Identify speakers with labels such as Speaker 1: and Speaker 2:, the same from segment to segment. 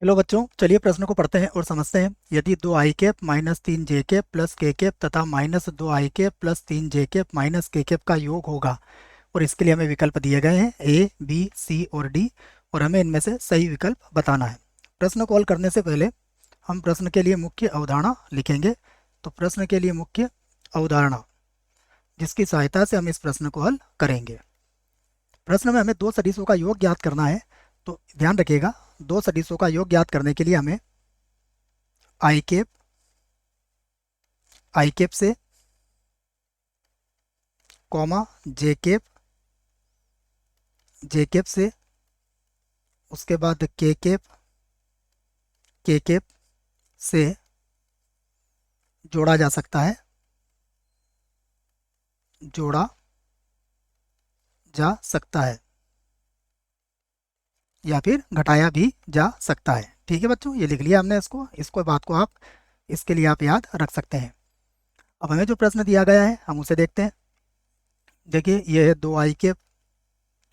Speaker 1: Hello बच्चों, चलिए प्रश्न को पढ़ते हैं और समझते हैं। यदि 2i cap minus 3j cap plus k cap तथा minus 2i cap plus 3j cap minus k cap का योग होगा और इसके लिए हमें विकल्प दिए गए हैं ए, बी, सी और डी, और हमें इनमें से सही विकल्प बताना है। प्रश्न को हल करने से पहले हम प्रश्न के लिए मुख्य अवधारणा लिखेंगे। तो प्रश्न के लिए मुख्य अवधारणा जिसकी सहायता से हम इस प्रश्न को हल करेंगे। प्रश्न में हमें दो सदिशों का योग ज्ञात करना है। तो ध्यान रखिएगा, दो सदिशों का योग ज्ञात करने के लिए हमें आई कैप से कॉमा जे कैप से, उसके बाद के कैप से जोड़ा जा सकता है, जोड़ा जा सकता है या फिर घटाया भी जा सकता है। ठीक है बच्चों, ये लिख लिया हमने इसको बात को आप इसके लिए आप याद रख सकते हैं। अब हमें जो प्रश्न दिया गया है हम उसे देखते हैं। देखिए, ये है 2i कैप,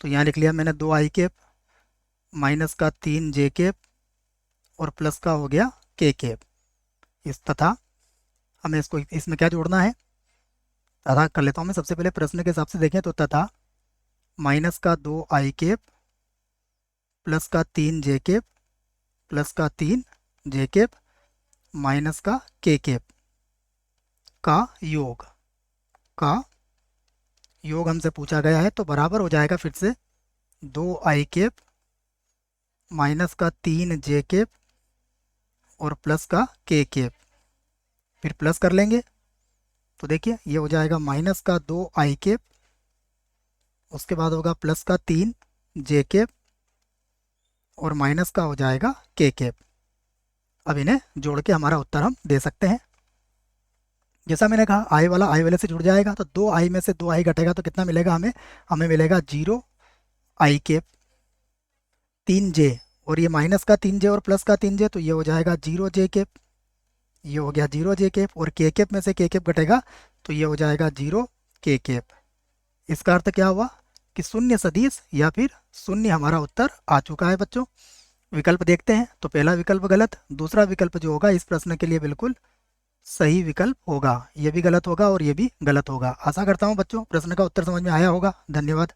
Speaker 1: तो यहाँ लिख लिया मैंने 2i कैप माइनस का 3j कैप और प्लस का हो गया k कैप। इस तथा हमें इसको इसमें क्या जोड़ना है, तथा कर लेता हूँ मैं। सबसे पहले प्रश्न के हिसाब से देखें तो तथा माइनस का 2i कैप प्लस का 3j कैप प्लस का 3j कैप माइनस का k कैप का योग हमसे पूछा गया है। तो बराबर हो जाएगा फिर से 2i कैप माइनस का 3j कैप और प्लस का k कैप, फिर प्लस कर लेंगे। तो देखिए ये हो जाएगा माइनस का 2i कैप, उसके बाद होगा प्लस का 3j कैप और माइनस का हो जाएगा k कैप। अब इन्हें जोड़ के हमारा उत्तर हम दे सकते हैं। जैसा मैंने कहा, आई वाला आई वाले से जुड़ जाएगा, तो 2i में से 2i घटेगा तो कितना मिलेगा हमें, मिलेगा 0i कैप 3j, और ये माइनस का 3j और प्लस का 3j, तो ये हो जाएगा 0j कैप। ये हो गया 0j कैप, और k कैप में से k कैप घटेगा तो ये हो जाएगा 0k कैप। इसका अर्थ क्या हुआ कि शून्य सदिश या फिर शून्य हमारा उत्तर आ चुका है बच्चों। विकल्प देखते हैं। तो पहला विकल्प गलत, दूसरा विकल्प जो होगा इस प्रश्न के लिए बिल्कुल सही विकल्प होगा। ये भी गलत होगा और ये भी गलत होगा। आशा करता हूँ बच्चों प्रश्न का उत्तर समझ में आया होगा। धन्यवाद।